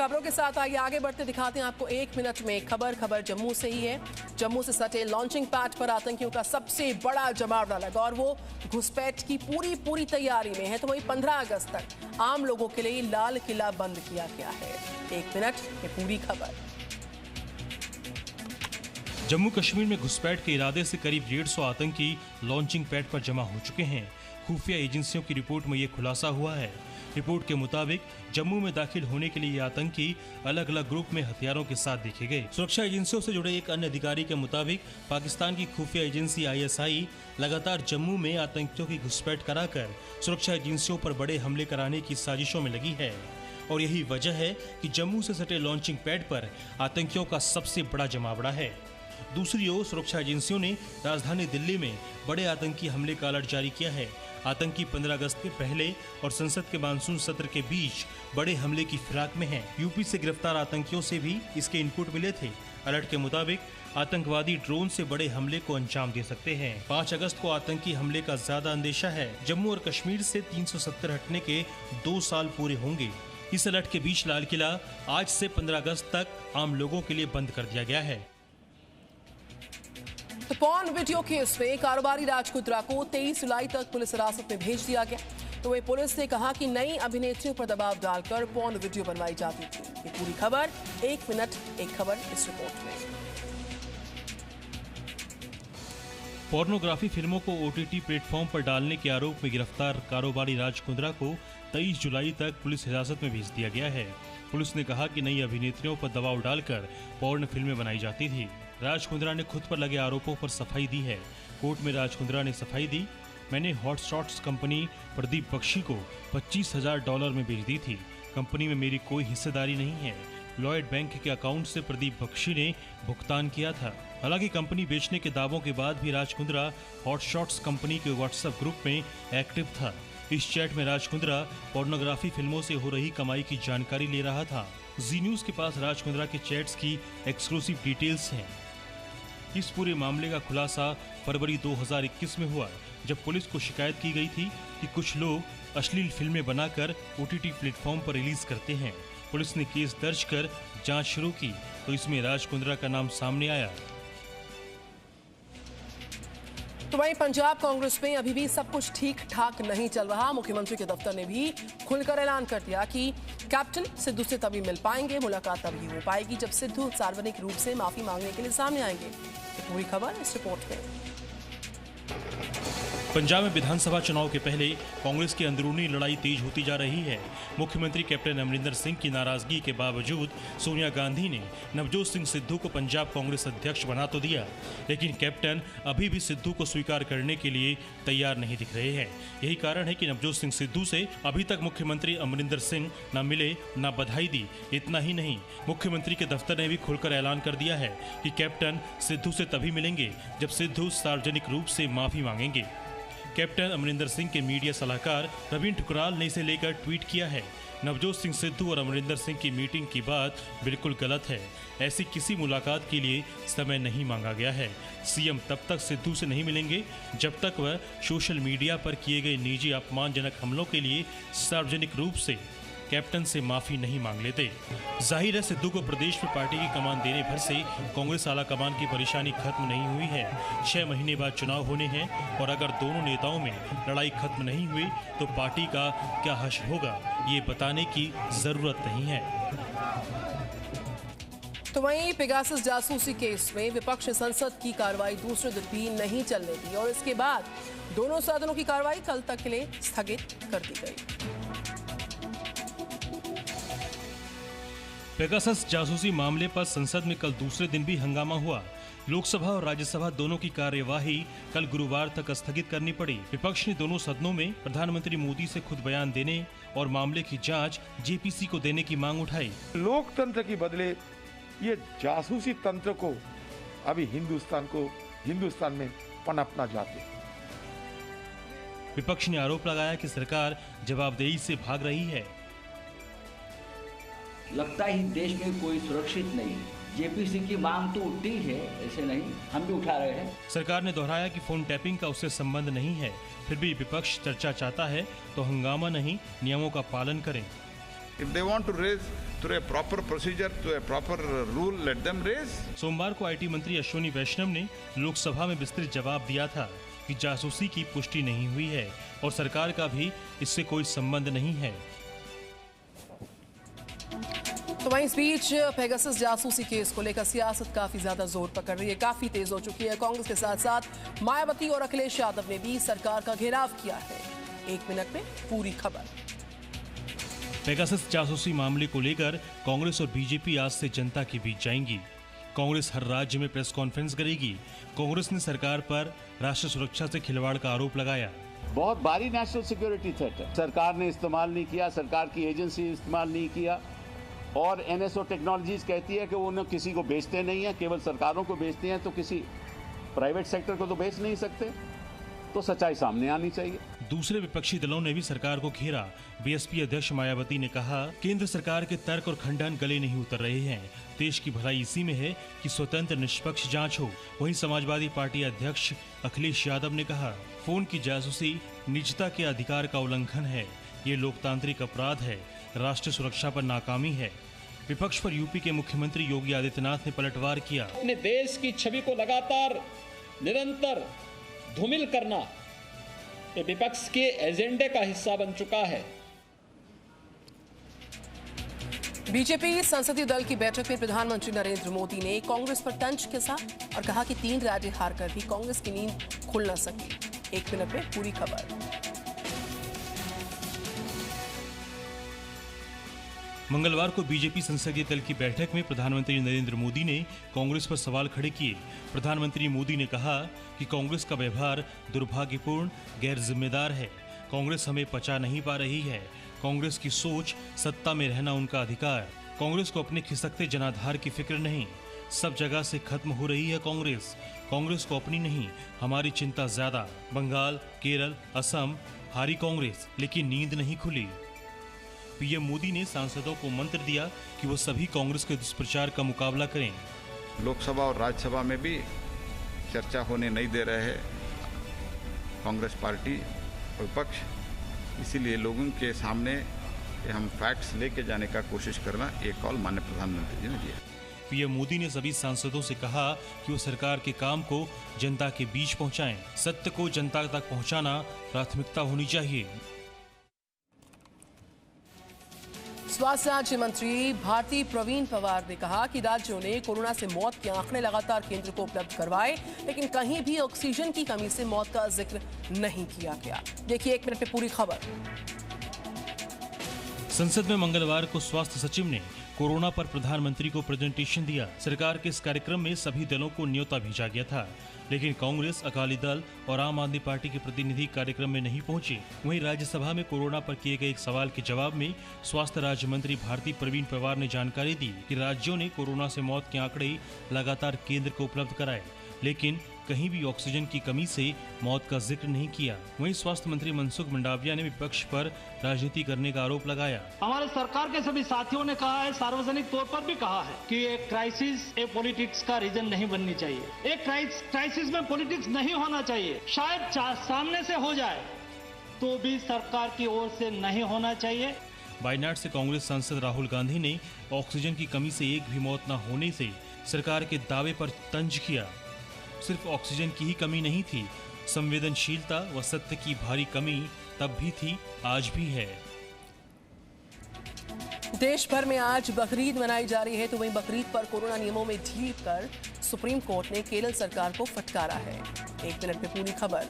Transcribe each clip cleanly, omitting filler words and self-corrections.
खबरों के साथ आइए आगे बढ़ते दिखाते हैं आपको एक मिनट में खबर जम्मू से ही है। जम्मू से सटे लॉन्चिंग पैड पर आतंकियों का सबसे बड़ा जमावड़ा लगा और वो घुसपैठ की पूरी तैयारी में है। तो वहीं 15 अगस्त तक आम लोगों के लिए लाल किला बंद किया गया है। एक मिनट में पूरी खबर। जम्मू कश्मीर में घुसपैठ के इरादे से करीब 150 आतंकी लॉन्चिंग पैड पर जमा हो चुके हैं। खुफिया एजेंसियों की रिपोर्ट में ये खुलासा हुआ है। रिपोर्ट के मुताबिक जम्मू में दाखिल होने के लिए ये आतंकी अलग अलग ग्रुप में हथियारों के साथ देखे गए। सुरक्षा एजेंसियों से जुड़े एक अन्य अधिकारी के मुताबिक पाकिस्तान की खुफिया एजेंसी ISI लगातार जम्मू में आतंकियों की घुसपैठ कराकर सुरक्षा एजेंसियों पर बड़े हमले कराने की साजिशों में लगी है और यही वजह है कि जम्मू से सटे लॉन्चिंग पैड पर आतंकियों का सबसे बड़ा जमावड़ा है। दूसरी ओर सुरक्षा एजेंसियों ने राजधानी दिल्ली में बड़े आतंकी हमले का अलर्ट जारी किया है। आतंकी 15 अगस्त के पहले और संसद के मानसून सत्र के बीच बड़े हमले की फिराक में हैं। यूपी से गिरफ्तार आतंकियों से भी इसके इनपुट मिले थे। अलर्ट के मुताबिक आतंकवादी ड्रोन से बड़े हमले को अंजाम दे सकते हैं। 5 अगस्त को आतंकी हमले का ज्यादा अंदेशा है। जम्मू और कश्मीर से 370 हटने के 2 साल पूरे होंगे। इस अलर्ट के बीच लाल किला आज से 15 अगस्त तक आम लोगों के लिए बंद कर दिया गया है। तो पॉर्न वीडियो केस में कारोबारी राज कुंद्रा को 23 जुलाई तक पुलिस हिरासत में भेज दिया गया। तो वही पुलिस ने कहा कि नई अभिनेत्रियों पर दबाव डालकर पॉर्न वीडियो बनवाई जाती थी। ये पूरी खबर एक मिनट एक खबर इस रिपोर्ट में। पोर्नोग्राफी फिल्मों को OTT प्लेटफॉर्म पर डालने के आरोप में गिरफ्तार कारोबारी राज कुंद्रा को 23 जुलाई तक पुलिस हिरासत में भेज दिया गया है। पुलिस ने कहा कि नई अभिनेत्रियों पर दबाव डालकर पॉर्न फिल्में बनाई जाती थी। राज कुंद्रा ने खुद पर लगे आरोपों पर सफाई दी है। कोर्ट में राज कुंद्रा ने सफाई दी, मैंने हॉटशॉट्स कंपनी प्रदीप बख्शी को $25,000 में बेच दी थी। कंपनी में मेरी कोई हिस्सेदारी नहीं है। लॉयड बैंक के अकाउंट से प्रदीप बख्शी ने भुगतान किया था। हालांकि कंपनी बेचने के दावों के बाद भी राज कुंद्रा हॉटशॉट्स कंपनी के व्हाट्सएप ग्रुप में एक्टिव था। इस चैट में राज कुंद्रा पोर्नोग्राफी फिल्मों से हो रही कमाई की जानकारी ले रहा था। जी न्यूज के पास राज कुंद्रा के चैट्स की एक्सक्लूसिव डिटेल्स हैं। इस पूरे मामले का खुलासा फरवरी 2021 में हुआ, जब पुलिस को शिकायत की गई थी कि कुछ लोग अश्लील फिल्में बनाकर OTT प्लेटफॉर्म पर रिलीज करते हैं। पुलिस ने केस दर्ज कर जांच शुरू की तो इसमें राज कुंद्रा का नाम सामने आया। तो वहीं पंजाब कांग्रेस में अभी भी सब कुछ ठीक ठाक नहीं चल रहा। मुख्यमंत्री के दफ्तर ने भी खुलकर ऐलान कर दिया कि कैप्टन सिद्धू से तभी मिल पाएंगे, मुलाकात तभी हो पाएगी जब सिद्धू सार्वजनिक रूप से माफी मांगने के लिए सामने आएंगे। तो पूरी खबर इस रिपोर्ट में। पंजाब में विधानसभा चुनाव के पहले कांग्रेस की अंदरूनी लड़ाई तेज होती जा रही है। मुख्यमंत्री कैप्टन अमरिंदर सिंह की नाराजगी के बावजूद सोनिया गांधी ने नवजोत सिंह सिद्धू को पंजाब कांग्रेस अध्यक्ष बना तो दिया, लेकिन कैप्टन अभी भी सिद्धू को स्वीकार करने के लिए तैयार नहीं दिख रहे हैं। यही कारण है कि नवजोत सिंह सिद्धू से अभी तक मुख्यमंत्री अमरिंदर सिंह न मिले न बधाई दी। इतना ही नहीं, मुख्यमंत्री के दफ्तर ने भी खुलकर ऐलान कर दिया है कि कैप्टन सिद्धू से तभी मिलेंगे जब सिद्धू सार्वजनिक रूप से माफी मांगेंगे। कैप्टन अमरिंदर सिंह के मीडिया सलाहकार प्रवीण ठुकराल ने इसे लेकर ट्वीट किया है, नवजोत सिंह सिद्धू और अमरिंदर सिंह की मीटिंग की बात बिल्कुल गलत है। ऐसी किसी मुलाकात के लिए समय नहीं मांगा गया है। सीएम तब तक सिद्धू से नहीं मिलेंगे जब तक वह सोशल मीडिया पर किए गए निजी अपमानजनक हमलों के लिए सार्वजनिक रूप से कैप्टन से माफी नहीं मांग लेते। जाहिर है सिद्धू को प्रदेश में पार्टी की कमान देने भर से कांग्रेस आला कमान की परेशानी खत्म नहीं हुई है। 6 महीने बाद चुनाव होने हैं और अगर दोनों नेताओं में लड़ाई खत्म नहीं हुई तो पार्टी का क्या हश्र होगा, ये बताने की जरूरत नहीं है। तो वहीं पेगासस जासूसी केस में विपक्ष ने संसद की कार्रवाई दूसरे दिन भी नहीं चलने दी और इसके बाद दोनों सदनों की कार्रवाई कल तक के लिए स्थगित कर दी गई। पेगासस जासूसी मामले पर संसद में कल दूसरे दिन भी हंगामा हुआ। लोकसभा और राज्यसभा दोनों की कार्यवाही कल गुरुवार तक स्थगित करनी पड़ी। विपक्ष ने दोनों सदनों में प्रधानमंत्री मोदी से खुद बयान देने और मामले की जांच JPC को देने की मांग उठाई। लोकतंत्र की बदले ये जासूसी तंत्र को अभी हिंदुस्तान में पनपना चाहते। विपक्ष ने आरोप लगाया कि सरकार जवाबदेही से भाग रही है। लगता ही देश में कोई सुरक्षित नहीं। JPC की मांग तो उठती है, ऐसे नहीं, हम भी उठा रहे हैं। सरकार ने दोहराया कि फोन टैपिंग का उससे संबंध नहीं है। फिर भी विपक्ष चर्चा चाहता है तो हंगामा नहीं, नियमों का पालन करें। If they want to raise through a proper procedure, through a proper rule, let them raise. सोमवार को आईटी मंत्री अश्विनी वैष्णव ने लोकसभा में विस्तृत जवाब दिया था कि जासूसी की पुष्टि नहीं हुई है और सरकार का भी इससे कोई संबंध नहीं है। तो वहीं इस बीच पेगासस जासूसी केस को लेकर सियासत काफी ज्यादा जोर पकड़ रही है, काफी तेज हो चुकी है। कांग्रेस के साथ साथ मायावती और अखिलेश यादव ने भी सरकार का घेराव किया है। 1 मिनट में पूरी खबर। पेगासस जासूसी मामले को लेकर कांग्रेस और बीजेपी आज से जनता के बीच जाएंगी। कांग्रेस हर राज्य में प्रेस कॉन्फ्रेंस करेगी। कांग्रेस ने सरकार पर राष्ट्रीय सुरक्षा से खिलवाड़ का आरोप लगाया। बहुत भारी नेशनल सिक्योरिटी थ्रेट है। सरकार ने इस्तेमाल नहीं किया, सरकार की एजेंसी इस्तेमाल नहीं किया और एनएसओ टेक्नोलॉजीज कहती है कि वो उन्हें किसी को बेचते नहीं है, केवल सरकारों को बेचते हैं, तो किसी प्राइवेट सेक्टर को तो बेच नहीं सकते। तो सच्चाई सामने आनी चाहिए। दूसरे विपक्षी दलों ने भी सरकार को घेरा। बीएसपी अध्यक्ष मायावती ने कहा, केंद्र सरकार के तर्क और खंडन गले नहीं उतर रहे हैं। देश की भलाई इसी में है कि स्वतंत्र निष्पक्ष जांच हो। वहीं समाजवादी पार्टी अध्यक्ष अखिलेश यादव ने कहा, फोन की जासूसी निजता के अधिकार का उल्लंघन है। ये लोकतांत्रिक अपराध है, राष्ट्रीय सुरक्षा पर नाकामी है। विपक्ष पर यूपी के मुख्यमंत्री योगी आदित्यनाथ ने पलटवार किया। अपने देश की छवि को लगातार निरंतर धूमिल करना ये विपक्ष के एजेंडे का हिस्सा बन चुका है। बीजेपी संसदीय दल की बैठक में प्रधानमंत्री नरेंद्र मोदी ने कांग्रेस पर तंज कसा और कहा कि 3 राज्य हारकर भी कांग्रेस की नींद खुल न सकी। 1 मिनट में पूरी खबर। मंगलवार को बीजेपी संसदीय दल की बैठक में प्रधानमंत्री नरेंद्र मोदी ने कांग्रेस पर सवाल खड़े किए। प्रधानमंत्री मोदी ने कहा कि कांग्रेस का व्यवहार दुर्भाग्यपूर्ण, गैर जिम्मेदार है। कांग्रेस हमें पचा नहीं पा रही है। कांग्रेस की सोच सत्ता में रहना उनका अधिकार। कांग्रेस को अपने खिसकते जनाधार की फिक्र नहीं। सब जगह से खत्म हो रही है कांग्रेस। कांग्रेस को अपनी नहीं, हमारी चिंता ज्यादा। बंगाल, केरल, असम हारी कांग्रेस, लेकिन नींद नहीं खुली। पीएम मोदी ने सांसदों को मंत्र दिया कि वो सभी कांग्रेस के दुष्प्रचार का मुकाबला करें। लोकसभा और राज्यसभा में भी चर्चा होने नहीं दे रहे हैं कांग्रेस पार्टी विपक्ष, इसीलिए लोगों के सामने हम फैक्ट्स लेके जाने का कोशिश करना ये कॉल माननीय प्रधानमंत्री जी ने दिया। पीएम मोदी ने सभी सांसदों से कहा कि वो सरकार के काम को जनता के बीच पहुंचाएं। सत्य को जनता तक पहुंचाना प्राथमिकता होनी चाहिए। स्वास्थ्य राज्य मंत्री भारती प्रवीण पवार ने कहा कि राज्यों ने कोरोना से मौत के आंकड़े लगातार केंद्र को उपलब्ध करवाए, लेकिन कहीं भी ऑक्सीजन की कमी से मौत का जिक्र नहीं किया गया। देखिए 1 मिनट में पूरी खबर। संसद में मंगलवार को स्वास्थ्य सचिव ने कोरोना पर प्रधानमंत्री को प्रेजेंटेशन दिया। सरकार के इस कार्यक्रम में सभी दलों को न्योता भेजा गया था, लेकिन कांग्रेस, अकाली दल और आम आदमी पार्टी के प्रतिनिधि कार्यक्रम में नहीं पहुंचे। वहीं राज्यसभा में कोरोना पर किए गए एक सवाल के जवाब में स्वास्थ्य राज्य मंत्री भारती प्रवीण पवार ने जानकारी दी कि राज्यों ने कोरोना से मौत के आंकड़े लगातार केंद्र को उपलब्ध कराए, लेकिन कहीं भी ऑक्सीजन की कमी से मौत का जिक्र नहीं किया। वहीं स्वास्थ्य मंत्री मनसुख मंडाविया ने विपक्ष पर राजनीति करने का आरोप लगाया। हमारे सरकार के सभी साथियों ने कहा है, सार्वजनिक तौर पर भी कहा है कि एक क्राइसिस पॉलिटिक्स का रीजन नहीं बननी चाहिए। एक क्राइसिस में पॉलिटिक्स नहीं होना चाहिए। शायद सामने से हो जाए तो भी सरकार की ओर से नहीं होना चाहिए। वायनाड से कांग्रेस सांसद राहुल गांधी ने ऑक्सीजन की कमी से एक भी मौत न होने से सरकार के दावे पर तंज किया। सिर्फ ऑक्सीजन की ही कमी नहीं थी, संवेदनशीलता व सत्य की भारी कमी तब भी थी, आज भी है। देश भर में आज बकरीद मनाई जा रही है, तो वहीं बकरीद पर कोरोना नियमों में ढील कर सुप्रीम कोर्ट ने केरल सरकार को फटकारा है। 1 मिनट में पूरी खबर।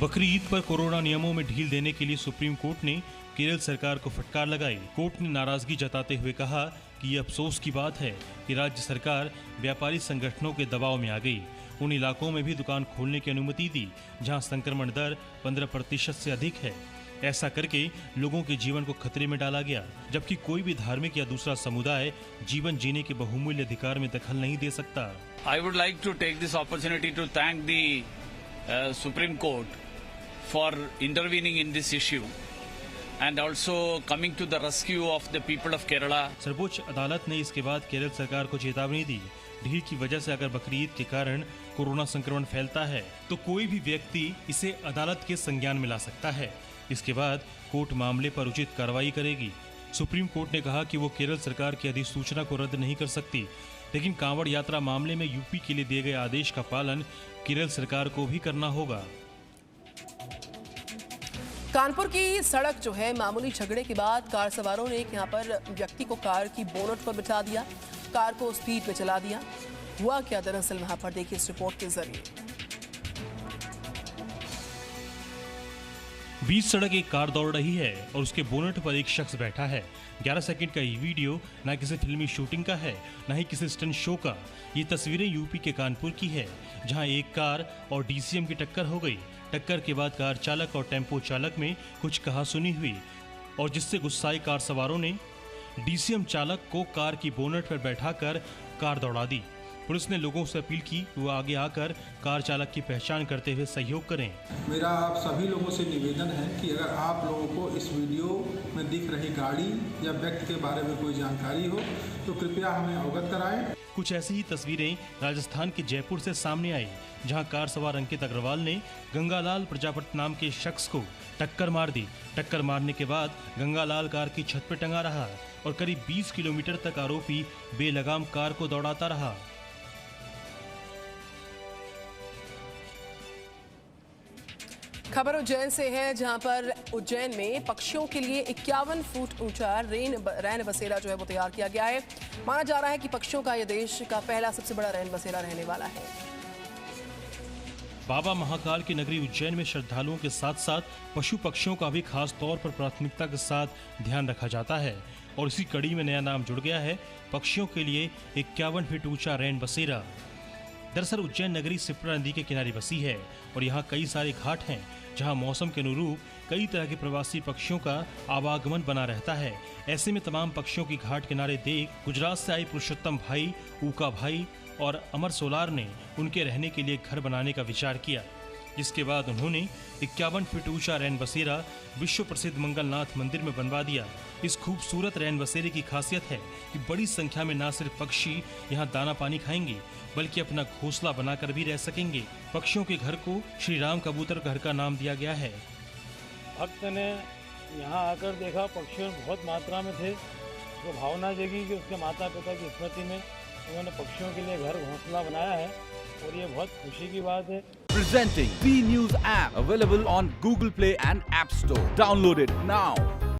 बकरीद पर कोरोना नियमों में ढील देने के लिए सुप्रीम कोर्ट ने केरल सरकार को फटकार लगाई। कोर्ट ने नाराजगी जताते हुए कहा कि ये अफसोस की बात है कि राज्य सरकार व्यापारी संगठनों के दबाव में आ गई। उन इलाकों में भी दुकान खोलने की अनुमति दी जहां संक्रमण दर 15% से अधिक है। ऐसा करके लोगों के जीवन को खतरे में डाला गया, जबकि कोई भी धार्मिक या दूसरा समुदाय जीवन जीने के बहुमूल्य अधिकार में दखल नहीं दे सकता। I would like to take this opportunity to thank the Supreme Court for intervening in this issue and also coming to the rescue of the people of Kerala. सर्वोच्च अदालत ने इसके बाद केरल सरकार को चेतावनी दी। ढील की वजह से अगर बकरीद के कारण कोरोना संक्रमण फैलता है तो कोई भी व्यक्ति इसे अदालत के संज्ञान में ला सकता है। इसके बाद कोर्ट मामले पर उचित कार्रवाई करेगी। सुप्रीम कोर्ट ने कहा कि वो केरल सरकार की अधिसूचना को रद्द नहीं कर सकती, लेकिन कांवड़ यात्रा मामले में यूपी के लिए दिए गए आदेश का पालन केरल सरकार को भी करना होगा। कानपुर की सड़क जो है, मामूली झगड़े के बाद कार सवारों ने एक यहां पर व्यक्ति को कार की बोनट पर बिठा दिया, कार को स्पीड में चला दिया। हुआ क्या दरअसल वहां पर, देखिए इस रिपोर्ट के जरिए। बीच सड़क एक कार दौड़ रही है और उसके बोनट पर एक शख्स बैठा है। 11 सेकंड का ये वीडियो ना किसी फिल्मी शूटिंग का है, ना ही किसी स्टंट शो का। ये तस्वीरें यूपी के कानपुर की है, जहां एक कार और डीसीएम की टक्कर हो गई। टक्कर के बाद कार चालक और टेम्पो चालक में कुछ कहासुनी हुई और जिससे गुस्साए कार सवारों ने डीसीएम चालक को कार की बोनट पर बैठाकर कार दौड़ा दी। पुलिस ने लोगों से अपील की कि वो आगे आकर कार चालक की पहचान करते हुए सहयोग करें। मेरा आप सभी लोगों से निवेदन है कि अगर आप लोगों को इस वीडियो में दिख रही गाड़ी या व्यक्ति के बारे में कोई जानकारी हो तो कृपया हमें अवगत कराएं। कुछ ऐसी ही तस्वीरें राजस्थान के जयपुर से सामने आई, जहां कार सवार अंकित अग्रवाल ने गंगालाल प्रजापति नाम के शख्स को टक्कर मार दी। टक्कर मारने के बाद गंगालाल कार की छत पर टंगा रहा और करीब 20 किलोमीटर तक आरोपी बेलगाम कार को दौड़ाता रहा। खबर उज्जैन से है, जहां पर उज्जैन में पक्षियों के लिए 51 फुट ऊंचा रैन बसेरा जो है वो तैयार किया गया है। माना जा रहा है कि पक्षियों का यह देश का पहला सबसे बड़ा रैन बसेरा रहने वाला है। बाबा महाकाल की नगरी उज्जैन में श्रद्धालुओं के साथ साथ पशु पक्षियों का भी खास तौर पर प्राथमिकता के साथ ध्यान रखा जाता है और इसी कड़ी में नया नाम जुड़ गया है, पक्षियों के लिए 51 फीट ऊंचा रैन बसेरा। दरअसल उज्जैन नगरी सिप्रा नदी के किनारे बसी है और यहाँ कई सारे घाट हैं, जहाँ मौसम के अनुरूप कई तरह के प्रवासी पक्षियों का आवागमन बना रहता है। ऐसे में तमाम पक्षियों की घाट किनारे देख गुजरात से आए पुरुषोत्तम भाई, ऊका भाई और अमर सोलार ने उनके रहने के लिए घर बनाने का विचार किया, जिसके बाद उन्होंने 51 फीट ऊंचा रैन बसेरा विश्व प्रसिद्ध मंगलनाथ मंदिर में बनवा दिया। इस खूबसूरत रैन बसेरे की खासियत है कि बड़ी संख्या में न सिर्फ पक्षी यहाँ दाना पानी खाएंगे, बल्कि अपना घोंसला बनाकर भी रह सकेंगे। पक्षियों के घर को श्री राम कबूतर घर का नाम दिया गया है। भक्त ने यहाँ आकर देखा पक्षी बहुत मात्रा में थे, तो भावना जगी कि उसके माता पिता की स्मृति में उन्होंने पक्षियों के लिए घर घोंसला बनाया है और ये बहुत खुशी की बात है। Presenting B News app available on Google Play and App Store. Download it now.